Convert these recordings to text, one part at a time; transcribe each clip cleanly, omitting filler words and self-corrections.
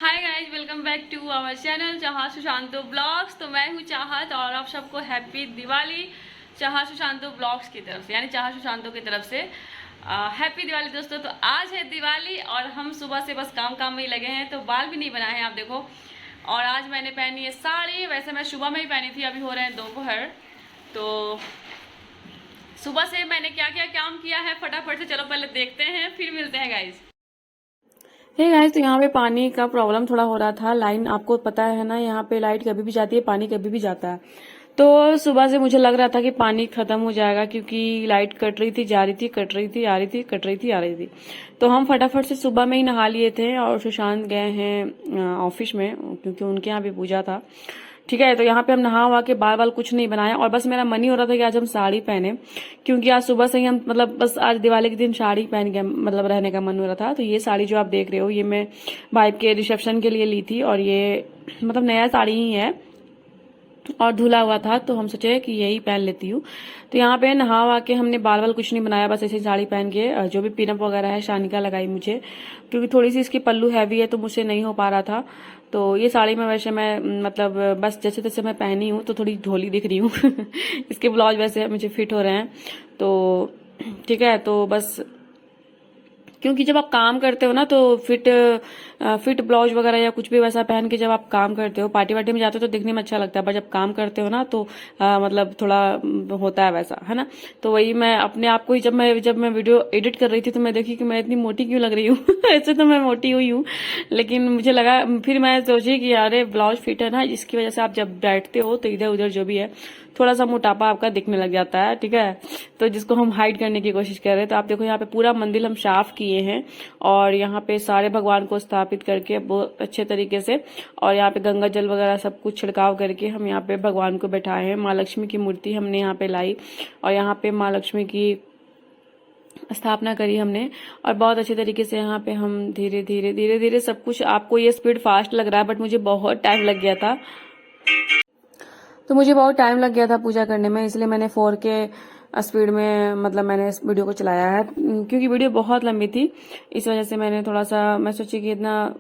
Hi guys, welcome back to our channel Chahat Sushanto blogs. तो मैं हूँ चाहत और आप सबको हैप्पी दिवाली चाहत सुशांतो ब्लॉग्स की तरफ से, यानी चाहत सुशांतो की तरफ से हैप्पी दिवाली दोस्तों। तो आज है दिवाली और हम सुबह से बस काम में ही लगे हैं, तो बाल भी नहीं बनाए हैं आप देखो। और आज मैंने पहनी है साड़ी, वैसे मैं सुबह में ही पहनी थी, अभी हो रहे हैं दोपहर। तो सुबह से मैंने क्या क्या काम किया है फटाफट से चलो पहले देखते हैं, फिर मिलते हैं गाइज। हे गाइस, तो यहाँ पे पानी का प्रॉब्लम थोड़ा हो रहा था। लाइन आपको पता है ना, यहाँ पे लाइट कभी भी जाती है, पानी कभी भी जाता है। तो सुबह से मुझे लग रहा था कि पानी खत्म हो जाएगा, क्योंकि लाइट कट रही थी, जा रही थी, कट रही थी, आ रही थी, कट रही थी, आ रही थी। तो हम फटाफट से सुबह में ही नहा लिए थे और सुशांत गए हैं ऑफिस में, क्योंकि उनके यहाँ भी पूजा था। ठीक है, तो यहाँ पे हम नहा वहा के बाल बाल कुछ नहीं बनाया, और बस मेरा मन ही हो रहा था कि आज हम साड़ी पहने, क्योंकि आज सुबह से ही हम मतलब बस आज दिवाली के दिन साड़ी पहन के मतलब रहने का मन हो रहा था। तो ये साड़ी जो आप देख रहे हो, ये मैं भाई के रिसेप्शन के लिए ली थी, और ये मतलब नया साड़ी ही है और धुला हुआ था, तो हम सोचे कि यही पहन लेती हूँ। तो यहाँ पे नहा वहा के हमने बाल बाल कुछ नहीं बनाया, बस ऐसे साड़ी पहन के जो भी पिनअप वगैरह है शानिका लगाई मुझे, क्योंकि थोड़ी सी इसकी पल्लू हैवी है तो मुझसे नहीं हो पा रहा था। तो ये साड़ी में वैसे मैं मतलब बस जैसे तैसे मैं पहनी हूँ, तो थोड़ी ढोली दिख रही हूँ इसके ब्लाउज वैसे मुझे फिट हो रहे हैं, तो ठीक है। तो बस क्योंकि जब आप काम करते हो ना, तो फिट ब्लाउज वगैरह या कुछ भी वैसा पहन के जब आप काम करते हो, पार्टी वार्टी में जाते हो तो दिखने में अच्छा लगता है, पर जब काम करते हो ना तो मतलब थोड़ा होता है वैसा, है ना। तो वही मैं अपने आप को ही जब मैं वीडियो एडिट कर रही थी, तो मैं देखी कि मैं इतनी मोटी क्यों लग रही हूँ ऐसे तो मैं मोटी हुई हूँ, लेकिन मुझे लगा, फिर मैं सोची कि अरे ब्लाउज फिट है ना, इसकी वजह से आप जब बैठते हो तो इधर उधर जो भी है थोड़ा सा मोटापा आपका दिखने लग जाता है, ठीक है। तो जिसको हम हाइड करने की कोशिश कर रहे हैं। तो आप देखो यहाँ पे पूरा मंदिर हम साफ किए हैं, और यहाँ पे सारे भगवान को स्थापित करके बहुत अच्छे तरीके से, और यहाँ पे गंगा जल वगैरह सब कुछ छिड़काव करके हम यहाँ पे भगवान को बैठाए हैं। माँ लक्ष्मी की मूर्ति हमने यहाँ पे लाई, और यहाँ पे माँ लक्ष्मी की स्थापना करी हमने, और बहुत अच्छे तरीके से यहाँ पे हम धीरे धीरे धीरे धीरे सब कुछ। आपको ये स्पीड फास्ट लग रहा है, बट मुझे बहुत टाइम लग गया था। तो मुझे बहुत टाइम लग गया था पूजा करने में, इसलिए मैंने 4K स्पीड में मतलब मैंने इस वीडियो को चलाया है, क्योंकि वीडियो बहुत लंबी थी। इस वजह से मैंने थोड़ा सा, मैं सोची कि इतना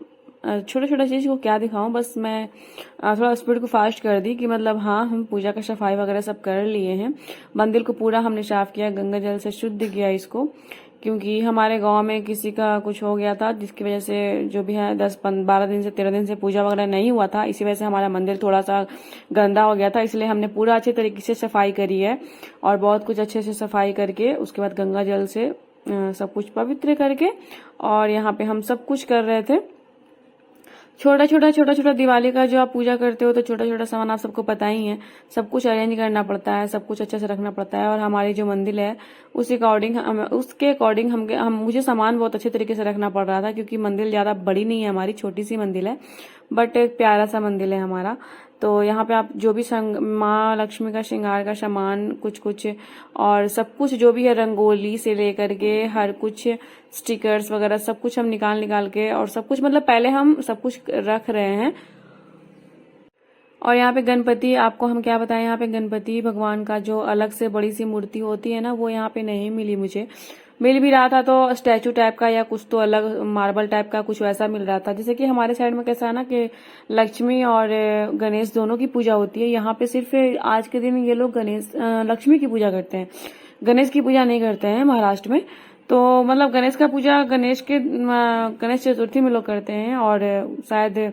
छोटा छोटा चीज़ को क्या दिखाऊं, बस मैं थोड़ा स्पीड को फास्ट कर दी कि मतलब हाँ, हम पूजा का सफाई वगैरह सब कर लिए हैं। मंदिर को पूरा हमने साफ किया, गंगा जल से शुद्ध किया इसको, क्योंकि हमारे गांव में किसी का कुछ हो गया था, जिसकी वजह से जो भी है 10-12 दिन से 13 दिन से पूजा वगैरह नहीं हुआ था। इसी वजह से हमारा मंदिर थोड़ा सा गंदा हो गया था, इसलिए हमने पूरा अच्छे तरीके से सफाई करी है, और बहुत कुछ अच्छे से सफाई करके उसके बाद गंगा जल से सब कुछ पवित्र करके, और यहाँ पे हम सब कुछ कर रहे थे। छोटा छोटा दिवाली का जो आप पूजा करते हो, तो छोटा छोटा सामान आप सबको पता ही है, सब कुछ अरेंज करना पड़ता है, सब कुछ अच्छे से रखना पड़ता है। और हमारी जो मंदिर है उसके अकॉर्डिंग हम मुझे सामान बहुत अच्छे तरीके से रखना पड़ रहा था, क्योंकि मंदिर ज्यादा बड़ी नहीं है, हमारी छोटी सी मंदिर है, बट एक प्यारा सा मंदिर है हमारा। तो यहाँ पे आप जो भी माँ लक्ष्मी का श्रृंगार का सामान कुछ कुछ, और सब कुछ जो भी है, रंगोली से लेकर के हर कुछ, स्टिकर्स वगैरह सब कुछ हम निकाल निकाल के, और सब कुछ मतलब पहले हम सब कुछ रख रहे हैं। और यहाँ पे गणपति, आपको हम क्या बताएं, यहाँ पे गणपति भगवान का जो अलग से बड़ी सी मूर्ति होती है ना, वो यहाँ पे नहीं मिली मुझे। मिल भी रहा था तो स्टैचू टाइप का या कुछ तो अलग मार्बल टाइप का कुछ वैसा मिल रहा था। जैसे कि हमारे साइड में कैसा है ना, कि लक्ष्मी और गणेश दोनों की पूजा होती है। यहाँ पे सिर्फ आज के दिन ये लोग लक्ष्मी की पूजा करते हैं, गणेश की पूजा नहीं करते हैं महाराष्ट्र में। तो मतलब गणेश का पूजा गणेश चतुर्थी में लोग करते हैं, और शायद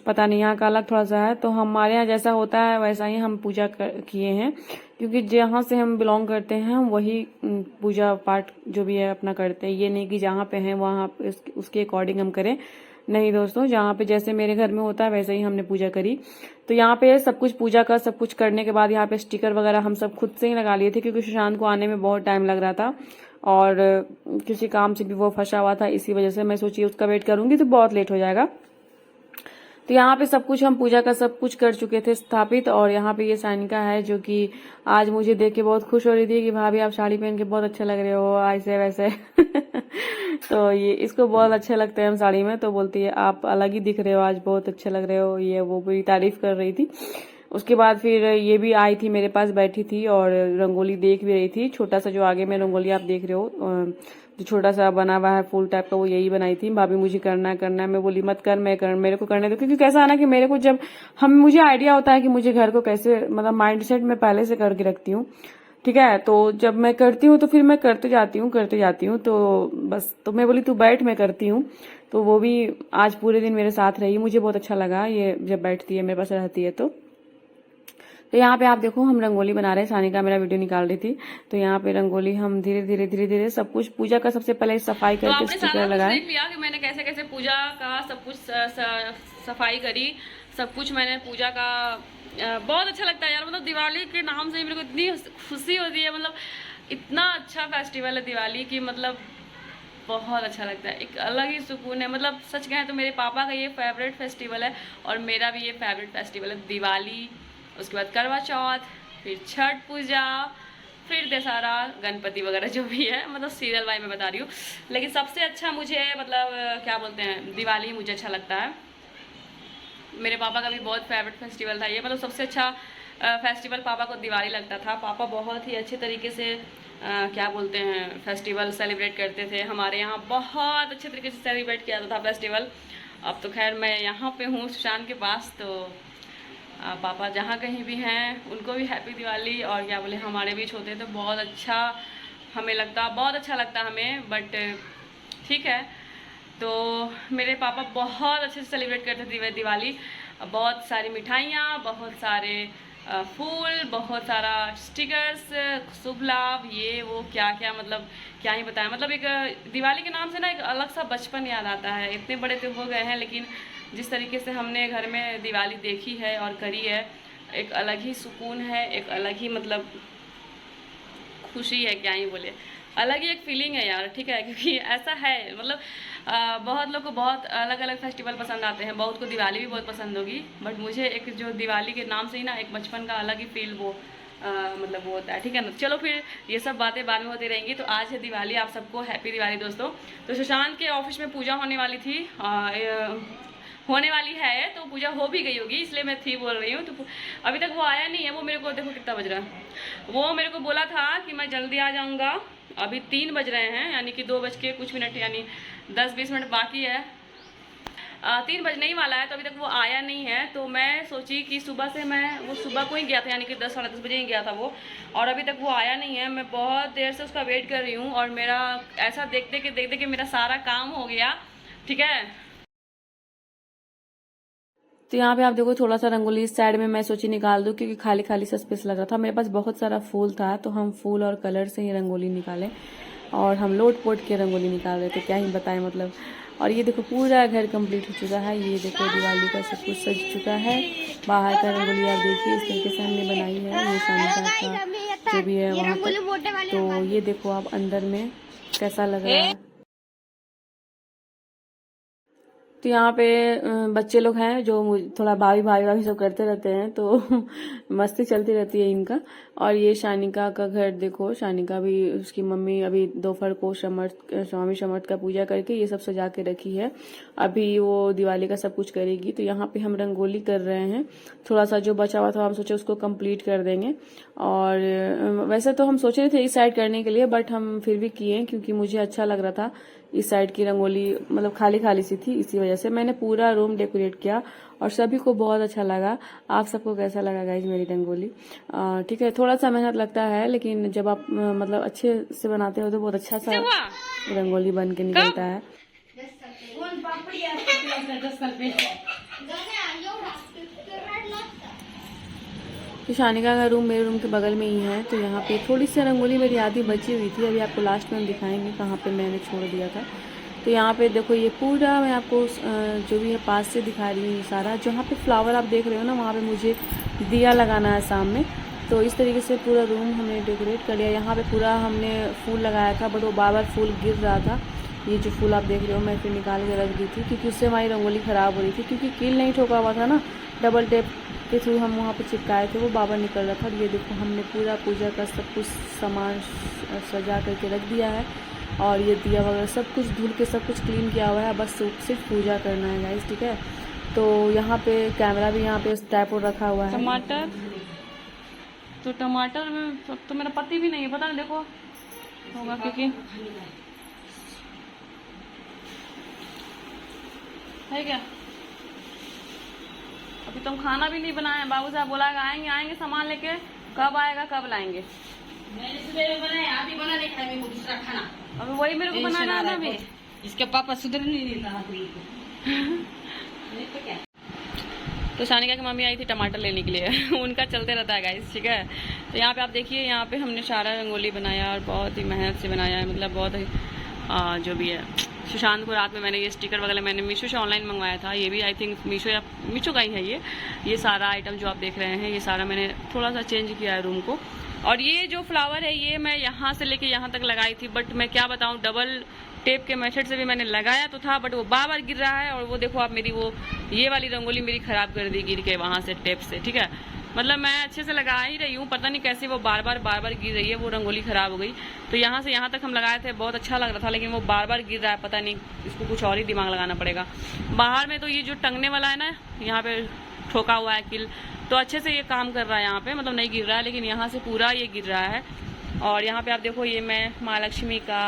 पता नहीं यहाँ का अलग थोड़ा सा है। तो हमारे यहाँ जैसा होता है वैसा ही हम पूजा किए हैं, क्योंकि जहाँ से हम बिलोंग करते हैं हम वही पूजा पाठ जो भी है अपना करते हैं। ये नहीं कि जहाँ पे हैं वहाँ उसके अकॉर्डिंग हम करें, नहीं दोस्तों, जहाँ पे जैसे मेरे घर में होता है वैसे ही हमने पूजा करी। तो यहाँ पे सब कुछ पूजा का सब कुछ करने के बाद यहाँ पे स्टिकर वगैरह हम सब खुद से ही लगा लिए थे, क्योंकि सुशांत को आने में बहुत टाइम लग रहा था, और किसी काम से भी वो फंसा हुआ था, इसी वजह से मैं सोची उसका वेट करूंगी तो बहुत लेट हो जाएगा। तो यहाँ पे सब कुछ हम पूजा का सब कुछ कर चुके थे स्थापित। और यहाँ पे ये सानिका है, जो कि आज मुझे देख के बहुत खुश हो रही थी कि भाभी आप साड़ी पहन के बहुत अच्छे लग रहे हो ऐसे वैसे तो ये इसको बहुत अच्छे लगते हैं हम साड़ी में, तो बोलती है आप अलग ही दिख रहे हो आज, बहुत अच्छे लग रहे हो, ये वो पूरी तारीफ कर रही थी। उसके बाद फिर ये भी आई थी मेरे पास, बैठी थी और रंगोली देख भी रही थी। छोटा सा जो आगे में रंगोली आप देख रहे हो, जो छोटा सा बना हुआ है फूल टाइप का, वो यही बनाई थी। भाभी मुझे करना है करना है, मैं बोली मत कर, मेरे को करने दो। क्योंकि कैसा है ना कि मेरे को जब मुझे आइडिया होता है कि मुझे घर को कैसे मतलब माइंड सेट में पहले से करके रखती हूँ, ठीक है। तो जब मैं करती हूँ तो फिर मैं करते जाती हूँ। तो बस तो मैं बोली तू बैठ, मैं करती हूँ। तो वो भी आज पूरे दिन मेरे साथ रही, मुझे बहुत अच्छा लगा ये जब बैठती है मेरे पास रहती है। तो यहाँ पे आप देखो हम रंगोली बना रहे हैं, सानिका मेरा वीडियो निकाल रही थी। तो यहाँ पे रंगोली हम धीरे धीरे सब कुछ पूजा का सबसे पहले सफाई तो करके आपने स्टिकर सारा लगाए। देख लिया कि मैंने कैसे कैसे पूजा का सब कुछ सफाई करी, सब कुछ मैंने पूजा का। बहुत अच्छा लगता है यार, मतलब दिवाली के नाम से मेरे को इतनी खुशी होती है। मतलब इतना अच्छा फेस्टिवल है दिवाली की, मतलब बहुत अच्छा लगता है, एक अलग ही सुकून है। मतलब सच कहें तो मेरे पापा का ये फेवरेट फेस्टिवल है और मेरा भी ये फेवरेट फेस्टिवल है दिवाली। उसके बाद करवा चौथ, फिर छठ पूजा, फिर दशहरा, गणपति वगैरह जो भी है, मतलब सीरियल वाइज मैं बता रही हूँ। लेकिन सबसे अच्छा मुझे मतलब क्या बोलते हैं, दिवाली मुझे अच्छा लगता है। मेरे पापा का भी बहुत फेवरेट फेस्टिवल था ये, मतलब सबसे अच्छा फेस्टिवल पापा को दिवाली लगता था। पापा बहुत ही अच्छे तरीके से क्या बोलते हैं फेस्टिवल सेलिब्रेट करते थे। हमारे यहाँ बहुत अच्छे तरीके से सेलिब्रेट किया जाता था फेस्टिवल। अब तो खैर मैं यहाँ पे हूँ सुशांत के पास, तो पापा जहाँ कहीं भी हैं उनको भी हैप्पी दिवाली। और क्या बोले, हमारे बीच होते तो बहुत अच्छा हमें लगता, बहुत अच्छा लगता हमें। बट ठीक है, तो मेरे पापा बहुत अच्छे से सेलिब्रेट करते थे दिवाली। बहुत सारी मिठाइयाँ, बहुत सारे फूल, बहुत सारा स्टिकर्स, शुभ लाभ, ये वो क्या क्या, मतलब क्या ही बताएं। मतलब एक दिवाली के नाम से ना एक अलग सा बचपन याद आता है। इतने बड़े तो हो गए हैं, लेकिन जिस तरीके से हमने घर में दिवाली देखी है और करी है, एक अलग ही सुकून है, एक अलग ही मतलब खुशी है, क्या ही बोले, अलग ही एक फीलिंग है यार, ठीक है। क्योंकि ऐसा है मतलब बहुत लोग को बहुत अलग अलग फेस्टिवल पसंद आते हैं, बहुत को दिवाली भी बहुत पसंद होगी, बट मुझे एक जो दिवाली के नाम से ही ना एक बचपन का अलग ही फील वो मतलब वो होता है, ठीक है ना। चलो फिर ये सब बातें बाद में होती रहेंगी। तो आज है दिवाली, आप सबको हैप्पी दिवाली दोस्तों। तो सुशांत के ऑफिस में पूजा होने वाली थी, होने वाली है, तो पूजा हो भी गई होगी, इसलिए मैं थी बोल रही हूँ। तो अभी तक वो आया नहीं है। वो मेरे को देखो कितना बज रहा है, वो मेरे को बोला था कि मैं जल्दी आ जाऊँगा। अभी 3 बज रहे हैं, यानी कि 2 बज के कुछ मिनट, यानी 10-20 मिनट बाकी है। 3 बजने ही वाला है, तो अभी तक वो आया नहीं है। तो मैं सोची कि सुबह से वो सुबह को ही गया था, यानी कि 10 साढ़े 10 बजे ही गया था वो, और अभी तक वो आया नहीं है। मैं बहुत देर से उसका वेट कर रही हूँ, और मेरा ऐसा देखते कि मेरा सारा काम हो गया, ठीक है। तो यहाँ पे आप देखो थोड़ा सा रंगोली इस साइड में मैं सोची निकाल दूं, क्योंकि खाली खाली सा स्पेस लग रहा था। मेरे पास बहुत सारा फूल था, तो हम फूल और कलर से ही रंगोली निकाले, और हम लोट पोट के रंगोली निकाल रहे थे, क्या ही बताएं मतलब। और ये देखो पूरा घर कंप्लीट हो चुका है। ये देखो दिवाली का सब कुछ सज चुका है। बाहर का रंगोली आप देखिए इस तरीके से हमने बनाई है, ये शानिका का जो भी है वहाँ पर। तो ये देखो आप अंदर में कैसा लग रहा है। तो यहाँ पे बच्चे लोग हैं जो थोड़ा भाभी सब करते रहते हैं, तो मस्ती चलती रहती है इनका। और ये शानिका का घर देखो, शानिका भी उसकी मम्मी अभी दोपहर को स्वामी समर्थ का पूजा करके ये सब सजा के रखी है। अभी वो दिवाली का सब कुछ करेगी। तो यहाँ पे हम रंगोली कर रहे हैं, थोड़ा सा जो बचा हुआ था हम सोचे उसको कंप्लीट कर देंगे। और वैसे तो हम सोच रहे थे इस साइड करने के लिए, बट हम फिर भी किए क्योंकि मुझे अच्छा लग रहा था। इस साइड की रंगोली मतलब खाली खाली सी थी, इसी वजह से मैंने पूरा रूम डेकोरेट किया, और सभी को बहुत अच्छा लगा। आप सबको कैसा लगा गाइज मेरी रंगोली? ठीक है, थोड़ा सा मेहनत लगता है, लेकिन जब आप मतलब अच्छे से बनाते हो तो बहुत अच्छा सा रंगोली बन के निकलता है। तो शानिका का रूम मेरे रूम के बगल में ही है। तो यहाँ पे थोड़ी सी रंगोली मेरी आधी बची हुई थी, अभी आपको लास्ट में हम दिखाएंगे कहाँ पे मैंने छोड़ दिया था। तो यहाँ पे देखो ये पूरा मैं आपको जो भी है पास से दिखा रही हूँ। ये सारा जहाँ पे फ्लावर आप देख रहे हो ना, वहाँ पे मुझे दिया लगाना है सामने। तो इस तरीके से पूरा रूम हमने डेकोरेट कर लिया। यहाँ पे पूरा हमने फूल लगाया था, बट वो बार फूल गिर रहा था। ये जो फूल आप देख रहे हो मैं फिर निकाल के रख दी थी, क्योंकि उससे हमारी रंगोली ख़राब हो रही थी, क्योंकि कील नहीं ठोका हुआ था ना, डबल टेप के थ्रू हम वहाँ पे चिपकाए थे, वो बाबा निकल रहा था। ये देखो हमने पूरा पूजा का सब कुछ सामान सजा करके रख दिया है, और ये दिया वगैरह सब कुछ धुल के सब कुछ क्लीन किया हुआ है। बस सिर्फ पूजा करना है गाइस, ठीक है। तो यहाँ पे कैमरा भी यहाँ पे ट्राइपॉड रखा हुआ है। टमाटर तो मेरा पति भी नहीं है, पता नहीं देखो होगा, क्योंकि है क्या? अभी तुम खाना भी नहीं बनाए, बाबू साहब बोला आएंगे आएंगे सामान लेके, कब आएगा कब लाएंगे? मैंने सुबह बनाया, अभी बना नहीं खाया मेरे को दूसरा खाना। अभी वही मेरे को बनाना है ना अभी। इसके पापा सुधर नहीं देता हाथ में नहीं तो क्या। तो सानिका की मम्मी आई थी टमाटर लेने के लिए उनका चलते रहता है गाइस, ठीक है। तो यहाँ पे आप देखिए, यहाँ पे हमने सारा रंगोली बनाया और बहुत ही मेहनत से बनाया है, मतलब बहुत ही जो भी है। सुशांत को रात में मैंने ये स्टिकर वगैरह मैंने मीशो से ऑनलाइन मंगवाया था, ये भी आई थिंक मीशो का ही है ये सारा आइटम जो आप देख रहे हैं, ये सारा मैंने थोड़ा सा चेंज किया है रूम को। और ये जो फ्लावर है ये मैं यहाँ से लेके यहाँ तक लगाई थी, बट मैं क्या बताऊँ, डबल टेप के मेथड से भी मैंने लगाया तो था, बट वो बार गिर रहा है। और वो देखो आप, मेरी वो ये वाली रंगोली मेरी ख़राब कर दी गिर के वहाँ से टेप से, ठीक है। मतलब मैं अच्छे से लगा ही रही हूँ, पता नहीं कैसे वो बार बार गिर रही है, वो रंगोली ख़राब हो गई। तो यहाँ से यहाँ तक हम लगाए थे, बहुत अच्छा लग रहा था, लेकिन वो बार बार गिर रहा है, पता नहीं इसको कुछ और ही दिमाग लगाना पड़ेगा। बाहर में तो ये जो टंगने वाला है ना, यहाँ पे ठोका हुआ है किल, तो अच्छे से ये काम कर रहा है यहाँ पे, मतलब नहीं गिर रहा है, लेकिन यहाँ से पूरा ये गिर रहा है। और यहाँ पे आप देखो, ये मैं माँ लक्ष्मी का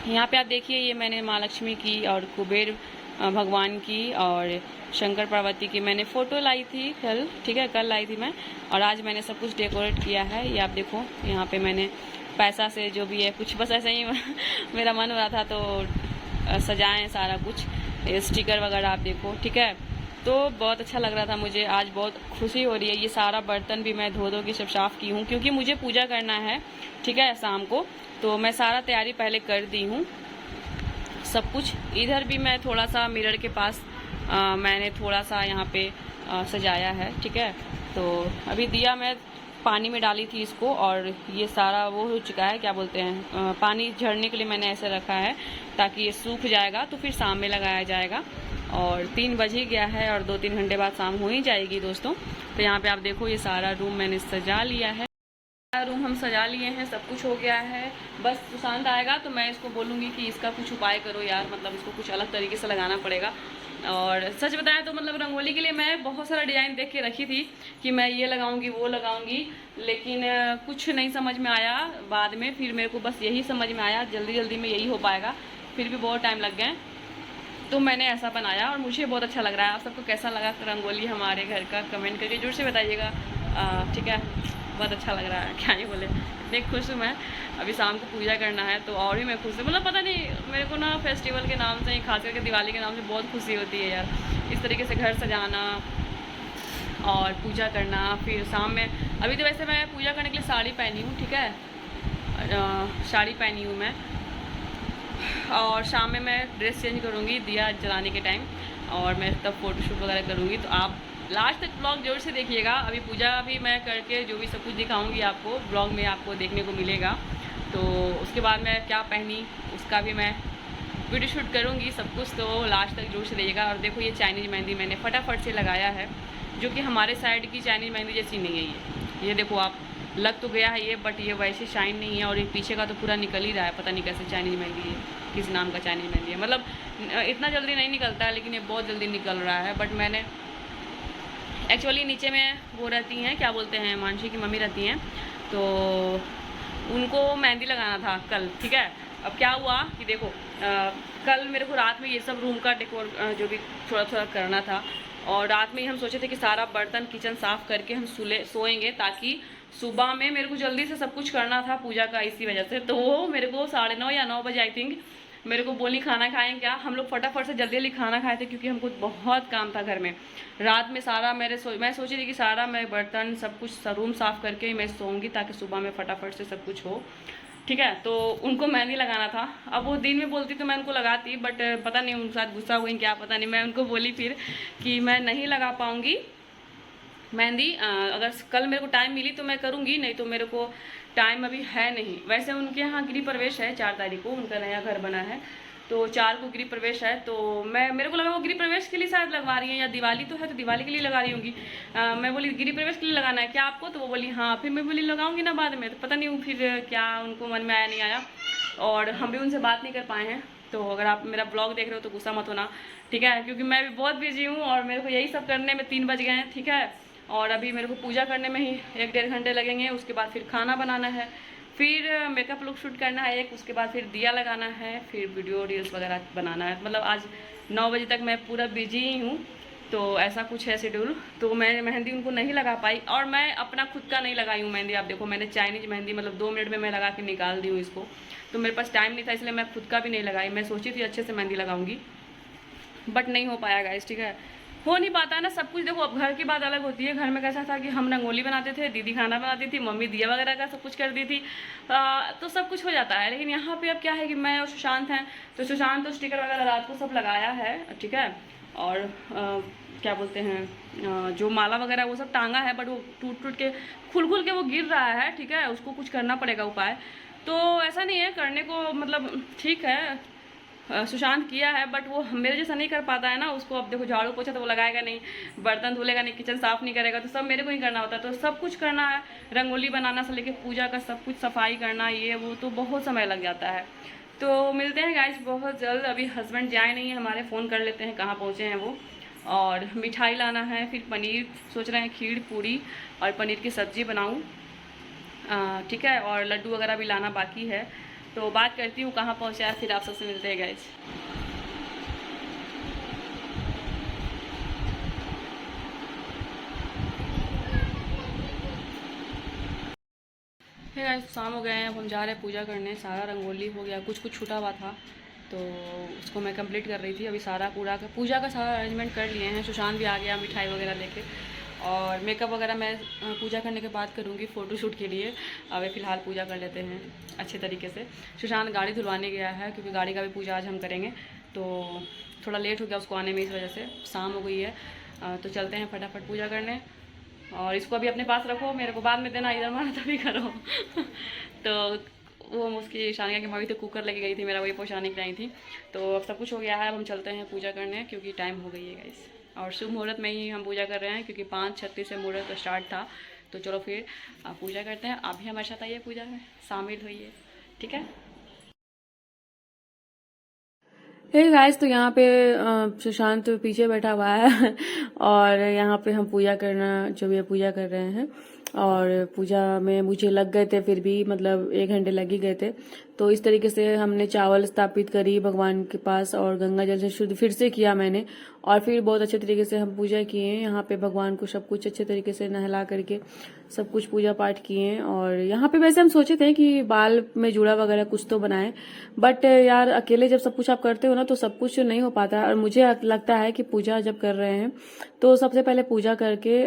यहाँ पे आप देखिए, ये मैंने माँ लक्ष्मी की और कुबेर भगवान की और शंकर पार्वती की मैंने फ़ोटो लाई थी कल, ठीक है, कल लाई थी मैं। और आज मैंने सब कुछ डेकोरेट किया है, ये आप देखो। यहाँ पे मैंने पैसा से जो भी है कुछ बस ऐसे ही मेरा मन हो रहा था तो सजाएं सारा कुछ, स्टिकर वगैरह आप देखो, ठीक है। तो बहुत अच्छा लग रहा था मुझे, आज बहुत खुशी हो रही है। ये सारा बर्तन भी मैं धो के सब साफ़ की हूँ, क्योंकि मुझे पूजा करना है, ठीक है, शाम को। तो मैं सारा तैयारी पहले कर दी हूँ सब कुछ। इधर भी मैं थोड़ा सा मिरर के पास मैंने थोड़ा सा यहाँ पे सजाया है, ठीक है। तो अभी दिया मैं पानी में डाली थी इसको, और ये सारा वो हो चुका है, क्या बोलते हैं, पानी झड़ने के लिए मैंने ऐसे रखा है ताकि ये सूख जाएगा तो फिर शाम में लगाया जाएगा। और 3 बज ही गया है और 2-3 घंटे बाद शाम हो ही जाएगी दोस्तों। तो यहाँ पे आप देखो, ये सारा रूम मैंने सजा लिया है, रूम हम सजा लिए हैं, सब कुछ हो गया है। बस सुशांत आएगा तो मैं इसको बोलूँगी कि इसका कुछ उपाय करो यार, मतलब इसको कुछ अलग तरीके से लगाना पड़ेगा। और सच बताएं तो मतलब रंगोली के लिए मैं बहुत सारा डिज़ाइन देख के रखी थी कि मैं ये लगाऊंगी वो लगाऊंगी, लेकिन कुछ नहीं समझ में आया बाद में। फिर मेरे को बस यही समझ में आया, जल्दी में यही हो पाएगा, फिर भी बहुत टाइम लग गए, तो मैंने ऐसा बनाया और मुझे बहुत अच्छा लग रहा है। आप सबको कैसा लगा रंगोली हमारे घर का, कमेंट करके जरूर से बताइएगा, ठीक है। बहुत अच्छा लग रहा है, क्या ही बोले, इतनी खुश हूँ मैं। अभी शाम को पूजा करना है तो और भी मैं खुश हूँ, मतलब पता नहीं मेरे को ना फेस्टिवल के नाम से, खास करके दिवाली के नाम से बहुत खुशी होती है यार, इस तरीके से घर सजाना और पूजा करना। फिर शाम में, अभी तो वैसे मैं पूजा करने के लिए साड़ी पहनी हूँ, ठीक है, साड़ी पहनी हूँ मैं। और शाम में मैं ड्रेस चेंज करूँगी दिया जलाने के टाइम, और मैं तब फ़ोटोशूट वगैरह करूँगी। तो आप लास्ट तक ब्लॉग जरूर से देखिएगा। अभी पूजा भी मैं करके जो भी सब कुछ दिखाऊंगी आपको ब्लॉग में, आपको देखने को मिलेगा। तो उसके बाद मैं क्या पहनी उसका भी मैं वीडियो शूट करूँगी सब कुछ, तो लास्ट तक जरूर से देखिएगा। और देखो, ये चाइनीज़ मेहंदी मैंने फटाफट से लगाया है, जो कि हमारे साइड की चाइनीज़ मेहंदी जैसी नहीं है ये देखो आप, लग तो गया है ये, बट ये वैसे शाइन नहीं है। और ये पीछे का तो पूरा निकल ही रहा है, पता नहीं कैसे चाइनीज़ मेहंदी है, किस नाम का चाइनीज़ मेहंदी है। मतलब इतना जल्दी नहीं निकलता है, लेकिन ये बहुत जल्दी निकल रहा है। बट मैंने एक्चुअली नीचे में वो रहती हैं, क्या बोलते हैं, मानसी की मम्मी रहती हैं, तो उनको मेहंदी लगाना था कल, ठीक है। अब क्या हुआ कि देखो, कल मेरे को रात में ये सब रूम का डेकोर जो भी थोड़ा करना था, और रात में ही हम सोचे थे कि सारा बर्तन किचन साफ़ करके हम सोएंगे, ताकि सुबह में मेरे को जल्दी से सब कुछ करना था पूजा का, इसी वजह से। तो वो मेरे को 9:30 या 9 बजे आई थिंक मेरे को बोली खाना खाएं क्या। हम लोग फटाफट से जल्दी खाना खाए थे, क्योंकि हमको बहुत काम था घर में। रात में सारा मैं सोची थी कि सारा मैं बर्तन सब कुछ रूम साफ़ करके ही मैं सोऊंगी, ताकि सुबह में फटाफट से सब कुछ हो, ठीक है। तो उनको मेहंदी लगाना था। अब वो दिन में बोलती तो मैं उनको लगाती, बट पता नहीं उनके साथ गुस्सा हुई क्या, पता नहीं। मैं उनको बोली फिर कि मैं नहीं लगा पाऊँगी मेहंदी, अगर कल मेरे को टाइम मिली तो मैं करूँगी, नहीं तो मेरे को टाइम अभी है नहीं। वैसे उनके यहाँ गृह प्रवेश है 4 तारीख को, उनका नया घर बना है, तो 4 को गृह प्रवेश है। तो मेरे को लगा वो गृह प्रवेश के लिए शायद लगवा रही है, या दिवाली तो है तो दिवाली के लिए लगा रही होंगी। मैं बोली गृह प्रवेश के लिए लगाना है क्या आपको, तो वो बोली हाँ। फिर मैं बोली लगाऊंगी ना बाद में, तो पता नहीं फिर क्या उनको मन में आया नहीं आया, और हम भी उनसे बात नहीं कर पाए हैं। तो अगर आप मेरा ब्लॉग देख रहे हो तो गुस्सा मत होना, ठीक है, क्योंकि मैं भी बहुत बिजी हूँ और मेरे को यही सब करने में 3 बज गए हैं, ठीक है। और अभी मेरे को पूजा करने में ही 1-1.5 घंटे लगेंगे, उसके बाद फिर खाना बनाना है, फिर मेकअप लुक शूट करना है एक, उसके बाद फिर दिया लगाना है, फिर वीडियो रील्स वगैरह बनाना है। मतलब आज 9 बजे तक मैं पूरा बिजी ही हूँ, तो ऐसा कुछ है शेड्यूल। तो मैं मेहंदी उनको नहीं लगा पाई, और मैं अपना खुद का नहीं लगाई हूँ मेहंदी। आप देखो मैंने चाइनीज मेहंदी मतलब 2 मिनट में मैं लगा के निकाल दी हूँ इसको, तो मेरे पास टाइम नहीं था, इसलिए मैं खुद का भी नहीं लगाई। मैं सोची थी अच्छे से मेहंदी लगाऊंगी, बट नहीं हो पाया गाइस, ठीक है। हो नहीं पाता है ना सब कुछ। देखो अब घर की बात अलग होती है। घर में कैसा था कि हम रंगोली बनाते थे, दीदी खाना बनाती थी, मम्मी दिया वगैरह का सब कुछ कर दी थी, तो सब कुछ हो जाता है। लेकिन यहाँ पे अब क्या है कि मैं और सुशांत हैं, तो सुशांत तो स्टिकर वगैरह रात को सब लगाया है, ठीक है। और क्या बोलते हैं, जो माला वगैरह वो सब टांगा है, बट वो टूट टूट के खुल के वो गिर रहा है, ठीक है। उसको कुछ करना पड़ेगा उपाय। तो ऐसा नहीं है करने को, मतलब ठीक है, सुशांत किया है, बट वो मेरे जैसा नहीं कर पाता है ना। उसको अब देखो झाड़ू पोछा तो वो लगाएगा नहीं, बर्तन धुलेगा नहीं, किचन साफ नहीं करेगा, तो सब मेरे को ही करना होता है। तो सब कुछ करना है, रंगोली बनाना से लेके पूजा का सब कुछ, सफाई करना, ये वो, तो बहुत समय लग जाता है। तो मिलते हैं गाइस बहुत जल्द। अभी हस्बैंड जाए नहीं है हमारे, फ़ोन कर लेते हैं कहाँ पहुँचे हैं वो। और मिठाई लाना है, फिर पनीर सोच रहे हैं, खीर पूरी और पनीर की सब्ज़ी बनाऊँ, ठीक है। और लड्डू वगैरह भी लाना बाकी है। तो बात करती हूँ कहाँ पहुँचा है, फिर आप सबसे मिलते हैं गाइस। फिर गाइस शाम हो गए हैं, अब हम जा रहे हैं पूजा करने। सारा रंगोली हो गया, कुछ कुछ छूटा हुआ था तो उसको मैं कंप्लीट कर रही थी। अभी सारा पूजा का सारा अरेंजमेंट कर लिए हैं। सुशांत भी आ गया मिठाई वगैरह लेके, और मेकअप वगैरह मैं पूजा करने के बाद करूँगी फ़ोटोशूट के लिए। अभी फ़िलहाल पूजा कर लेते हैं अच्छे तरीके से। सुशांत गाड़ी धुलवाने गया है, क्योंकि गाड़ी का भी पूजा आज हम करेंगे, तो थोड़ा लेट हो गया उसको आने में, इस वजह से शाम हो गई है। तो चलते हैं फटाफट पूजा करने। और इसको अभी अपने पास रखो, मेरे को बाद में देना, इधर मारा तभी करो। तो वो उसकी शानिया की मम्मी तो कुकर लेके गई थी, मेरा वही पहुँचाने के आई थी। तो अब सब कुछ हो गया है, अब हम चलते हैं पूजा करने, क्योंकि टाइम हो गई है गाइस। और शुभ मुहूर्त में ही हम पूजा कर रहे हैं, क्योंकि 5:36 से मुहूर्त स्टार्ट था। तो चलो फिर पूजा करते हैं। आप भी हमारे साथ आइए, पूजा में शामिल होइए, ठीक है। हे गाइस, तो यहाँ पे सुशांत पीछे बैठा हुआ है और यहाँ पे हम पूजा करना जो भी है पूजा कर रहे हैं। और पूजा में मुझे लग गए थे, फिर भी मतलब 1 घंटे लग ही गए थे। तो इस तरीके से हमने चावल स्थापित करी भगवान के पास, और गंगा जल से शुद्ध फिर से किया मैंने। और फिर बहुत अच्छे तरीके से हम पूजा किए यहाँ पे, भगवान को सब कुछ अच्छे तरीके से नहला करके सब कुछ पूजा पाठ किए। और यहाँ पे वैसे हम सोचे थे कि बाल में जुड़ा वगैरह कुछ तो बनाए, बट यार अकेले जब सब कुछ आप करते हो ना, तो सब कुछ नहीं हो पाता। और मुझे लगता है कि पूजा जब कर रहे हैं तो सबसे पहले पूजा करके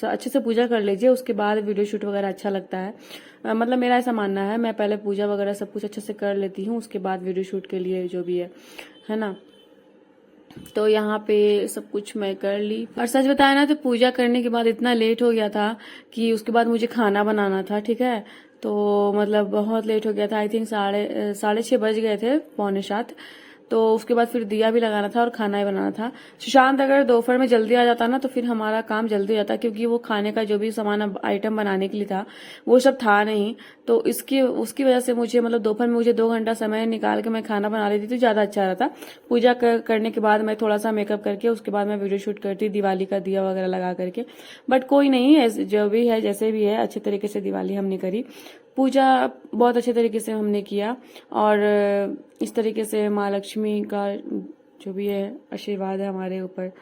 अच्छे से पूजा कर लीजिए, उसके बाद वीडियो शूट वगैरह अच्छा लगता है। मतलब मेरा ऐसा मानना है, मैं पहले पूजा वगैरह सब कुछ अच्छे से कर लेती हूँ, उसके बाद वीडियो शूट के लिए जो भी है ना। तो यहाँ पे सब कुछ मैं कर ली। और सच बताया ना, तो पूजा करने के बाद इतना लेट हो गया था कि उसके बाद मुझे खाना बनाना था, ठीक है। तो मतलब बहुत लेट हो गया था, आई थिंक 6:30 बज गए थे, 6:45। तो उसके बाद फिर दिया भी लगाना था और खाना भी बनाना था। सुशांत अगर दोपहर में जल्दी आ जाता ना, तो फिर हमारा काम जल्दी हो जाता, क्योंकि वो खाने का जो भी सामान आइटम बनाने के लिए था वो सब था नहीं। तो उसकी वजह से मुझे मतलब दोपहर में मुझे 2 घंटा समय निकाल के मैं खाना बना लेती तो ज्यादा अच्छा रहता। पूजा करने के बाद मैं थोड़ा सा मेकअप करके उसके बाद मैं वीडियो शूट करती, दिवाली का दिया वगैरह लगा करके। बट कोई नहीं, जो भी है जैसे भी है, अच्छे तरीके से दिवाली हमने करी, पूजा बहुत अच्छे तरीके से हमने किया। और इस तरीके से माँ लक्ष्मी का जो भी है आशीर्वाद है हमारे ऊपर,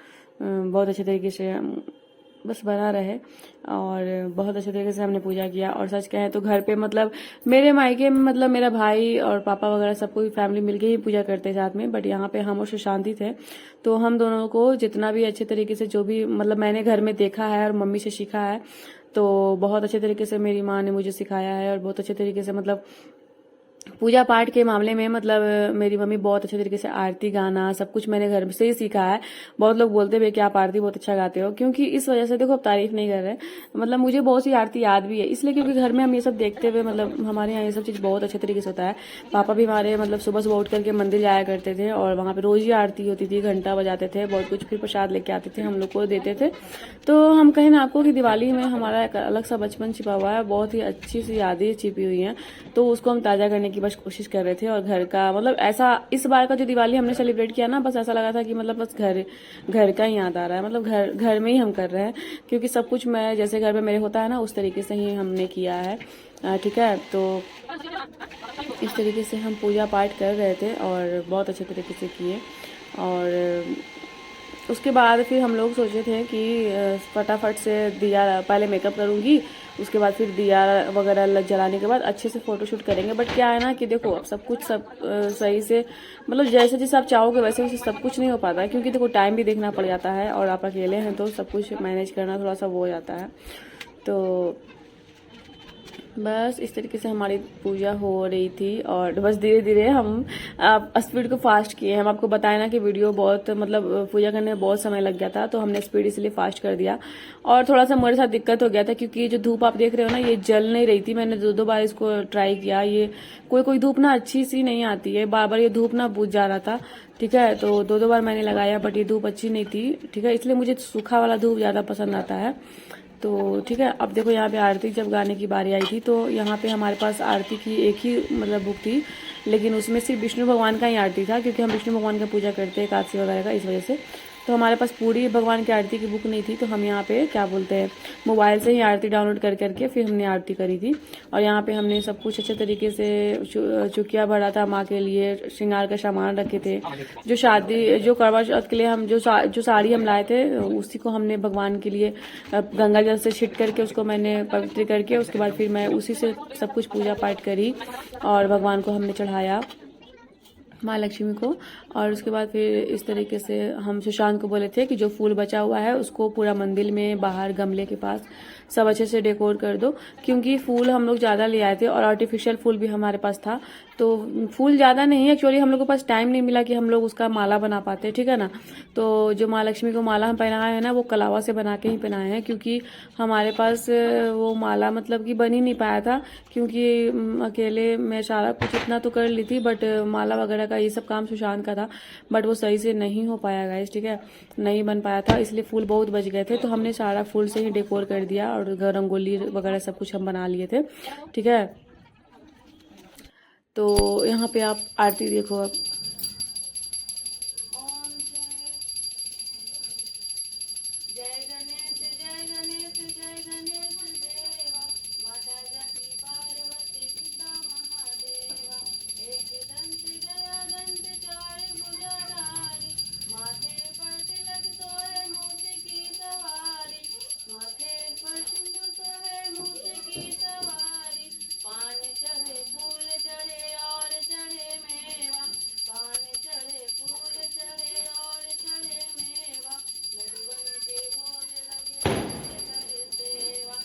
बहुत अच्छे तरीके से बस बना रहे। और बहुत अच्छे तरीके से हमने पूजा किया। और सच कहें तो घर पे मतलब मेरे मायके में मतलब मेरा भाई और पापा वगैरह सब कोई फैमिली मिलके ही पूजा करते साथ में, बट यहाँ पे हम और सुशांति थे। तो हम दोनों को जितना भी अच्छे तरीके से जो भी मतलब मैंने घर में देखा है और मम्मी से सीखा है, तो बहुत अच्छे तरीके से मेरी माँ ने मुझे सिखाया है। और बहुत अच्छे तरीके से मतलब पूजा पाठ के मामले में मतलब मेरी मम्मी बहुत अच्छे तरीके से आरती गाना सब कुछ मैंने घर से ही सीखा है। बहुत लोग बोलते हुए कि आप आरती बहुत अच्छा गाते हो, क्योंकि इस वजह से देखो आप तारीफ नहीं कर रहे, मतलब मुझे बहुत सी आरती याद भी है इसलिए, क्योंकि घर में हम ये सब देखते हुए मतलब हमारे यहाँ ये सब चीज बहुत अच्छे तरीके से होता है। पापा भी हमारे मतलब सुबह सुबह उठ करके मंदिर जाया करते थे, और वहाँ पे रोज ही आरती होती थी, घंटा बजाते थे, बहुत कुछ, फिर प्रसाद लेके आते थे, हम लोग को देते थे। तो हम कहें ना आपको कि दिवाली में हमारा एक अलग सा बचपन छिपा हुआ है, बहुत ही अच्छी सी यादें छिपी हुई हैं, तो उसको हम ताजा करने की बस कोशिश कर रहे थे। और घर का मतलब ऐसा इस बार का जो दिवाली हमने सेलिब्रेट किया ना, बस ऐसा लगा था कि मतलब बस घर का ही याद आ रहा है, मतलब घर में ही हम कर रहे हैं, क्योंकि सब कुछ मैं जैसे घर में मेरे होता है ना उस तरीके से ही हमने किया है, ठीक है। तो इस तरीके से हम पूजा पाठ कर रहे थे और बहुत अच्छे तरीके से किए। और उसके बाद फिर हम लोग सोचे थे कि फटाफट से दिया, पहले मेकअप करूँगी, उसके बाद फिर दिया वगैरह जलाने के बाद अच्छे से फ़ोटोशूट करेंगे। बट क्या है ना कि देखो अब सब कुछ सही से, मतलब जैसे जैसे आप चाहोगे वैसे वैसे सब कुछ नहीं हो पाता है, क्योंकि देखो टाइम भी देखना पड़ जाता है और आप अकेले हैं तो सब कुछ मैनेज करना थोड़ा सा वो हो जाता है। तो बस इस तरीके से हमारी पूजा हो रही थी और बस धीरे धीरे हम स्पीड को फास्ट किए। हम आपको बताया ना कि वीडियो बहुत, मतलब पूजा करने में बहुत समय लग गया था, तो हमने स्पीड इसलिए फास्ट कर दिया। और थोड़ा सा मेरे साथ दिक्कत हो गया था, क्योंकि ये जो धूप आप देख रहे हो ना, ये जल नहीं रही थी। मैंने दो बार इसको ट्राई किया, ये कोई धूप ना अच्छी सी नहीं आती है, बार बार ये धूप ना बुझ जा रहा था। ठीक है, तो दो बार मैंने लगाया बट ये धूप अच्छी नहीं थी। ठीक है, इसलिए मुझे सूखा वाला धूप ज़्यादा पसंद आता है। तो ठीक है, अब देखो यहाँ पे आरती जब गाने की बारी आई थी, तो यहाँ पे हमारे पास आरती की एक ही मतलब बुक थी, लेकिन उसमें सिर्फ विष्णु भगवान का ही आरती था, क्योंकि हम विष्णु भगवान का पूजा करते हैं एकादशी वगैरह का, इस वजह से। तो हमारे पास पूरी भगवान की आरती की बुक नहीं थी, तो हम यहाँ पे क्या बोलते हैं, मोबाइल से ही आरती डाउनलोड करके फिर हमने आरती करी थी। और यहाँ पे हमने सब कुछ अच्छे तरीके से चुकिया भरा था माँ के लिए, श्रृंगार का सामान रखे थे। जो करवा चौथ के लिए हम जो साड़ी हम लाए थे, उसी को हमने भगवान के लिए गंगा जल से छिट करके उसको मैंने पवित्र करके, उसके बाद फिर मैं उसी से सब कुछ पूजा पाठ करी और भगवान को हमने चढ़ाया, माँ लक्ष्मी को। और उसके बाद फिर इस तरीके से हम सुशांत को बोले थे कि जो फूल बचा हुआ है उसको पूरा मंदिर में बाहर गमले के पास सब अच्छे से डेकोर कर दो, क्योंकि फूल हम लोग ज़्यादा ले आए थे और आर्टिफिशियल फूल भी हमारे पास था। तो फूल ज़्यादा नहीं है एक्चुअली, हम लोग के पास टाइम नहीं मिला कि हम लोग उसका माला बना पाते, ठीक है ना। तो जो माँ लक्ष्मी को माला हम पहनाए हैं ना, वो कलावा से बना के ही पहनाए हैं, क्योंकि हमारे पास वो माला मतलब कि बन ही नहीं पाया था, क्योंकि अकेले मैं सारा कुछ इतना तो कर ली थी, बट माला वगैरह का ये सब काम सुशांत का था, बट वो सही से नहीं हो पाया गाइस। ठीक है, नहीं बन पाया था, इसलिए फूल बहुत बच गए थे, तो हमने सारा फूल से ही डेकोर कर दिया और रंगोली वगैरह सब कुछ हम बना लिए थे। ठीक है, तो यहाँ पे आप आरती देखो अब। जय गणेश जय गणेश जय गणेश देवा, माता जाकी पार्वती पिता महादेवा, एक दंत गया दंत चार भुजाधारी, माथे पर तिलक सोहे मोती की सवारी, माथे पर सिंदूर सोहे मोती की सवारी, पान चढ़े फूल चढ़े और चढ़े मेवा, पान चढ़े फूल चढ़े और चढ़े मेवा, लड्डू बन के भोग लगे करे सेवा,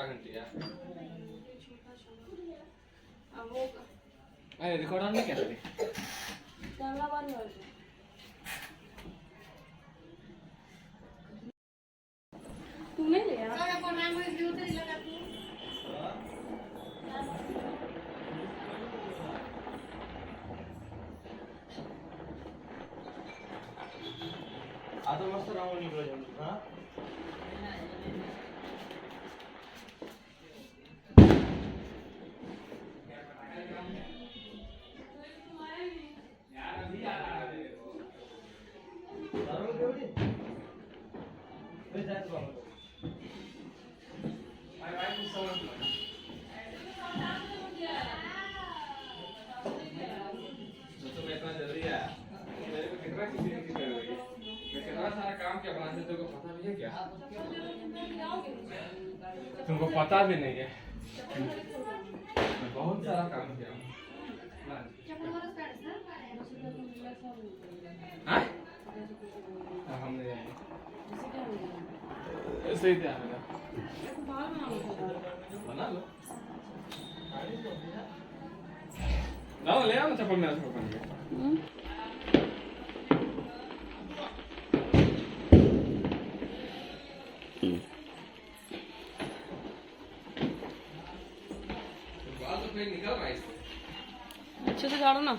छोटा घंटी है। अरे रिकॉर्ड ऑन नहीं कर रही। कैमरा बंद कर दो। तू नहीं ले यार। आता मस्त राहून निघलो जाऊन हां तुमको पता भी नहीं है बहुत सारा काम किया हाँ? हम नहीं जाएंगे ऐसे ही ध्यान बना लो लाओ ले आओ ना चप्पल मेरा छोड़ के निकल रहा है इससे अच्छे से झाड़ो ना।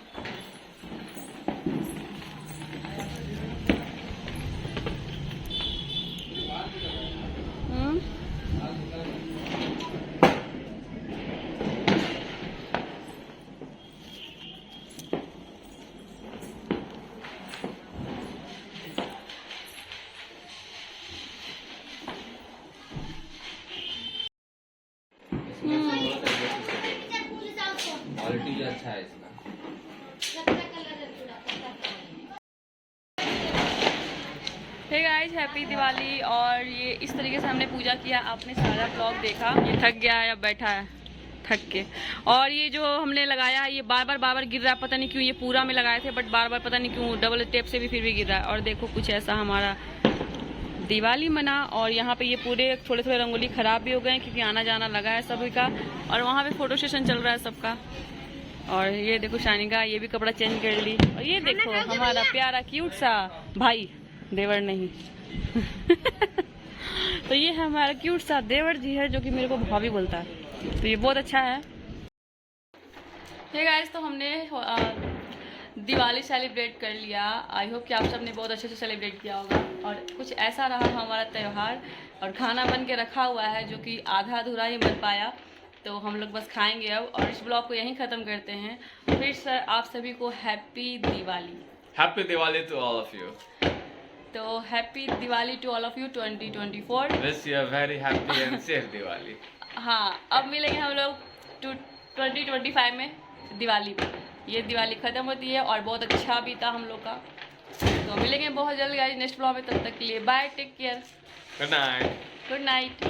क्वालिटी भी अच्छा है इसका हे गाइस हैप्पी दिवाली। और ये इस तरीके से हमने पूजा किया। आपने सारा ब्लॉग देखा। ये थक गया है, अब बैठा है थक के। और ये जो हमने लगाया ये बार बार गिर रहा है, पता नहीं क्यों। ये पूरा में लगाए थे बट बार बार पता नहीं क्यों डबल टेप से भी फिर भी गिर रहा है। और देखो कुछ ऐसा हमारा दिवाली मना। और यहाँ पे ये पूरे थोड़े थोड़े रंगोली खराब भी हो गए क्योंकि आना जाना लगा है सभी का। और वहाँ पे फोटो सेशन चल रहा है सबका। और ये देखो शानिका ये भी कपड़ा चेंज कर ली। और ये देखो हमारा प्यारा क्यूट सा भाई, देवर नहीं तो ये हमारा क्यूट सा देवर जी है जो कि मेरे को भाभी बोलता है, तो ये बहुत अच्छा है। हे गाइस, तो हमने दिवाली सेलिब्रेट कर लिया। आई होप कि आप सब ने बहुत अच्छे से सेलिब्रेट किया होगा। और कुछ ऐसा रहा हमारा त्यौहार। और खाना बन के रखा हुआ है जो कि आधा अधूरा ही बन पाया, तो हम लोग बस खाएंगे अब। और इस ब्लॉग को यहीं ख़त्म करते हैं। फिर से आप सभी को happy Diwali. Happy Diwali to all of you. तो happy Diwali to all of you 2024। Wish you a very happy and safe Diwali. हाँ, अब मिलेंगे हम लोग 2025 में दिवाली पे। ये दिवाली ख़त्म होती है और बहुत अच्छा बीता हम लोग का। तो मिलेंगे बहुत जल्द गाइस नेक्स्ट ब्लॉग में। तब तक के लिए bye, take care, good night. Good night.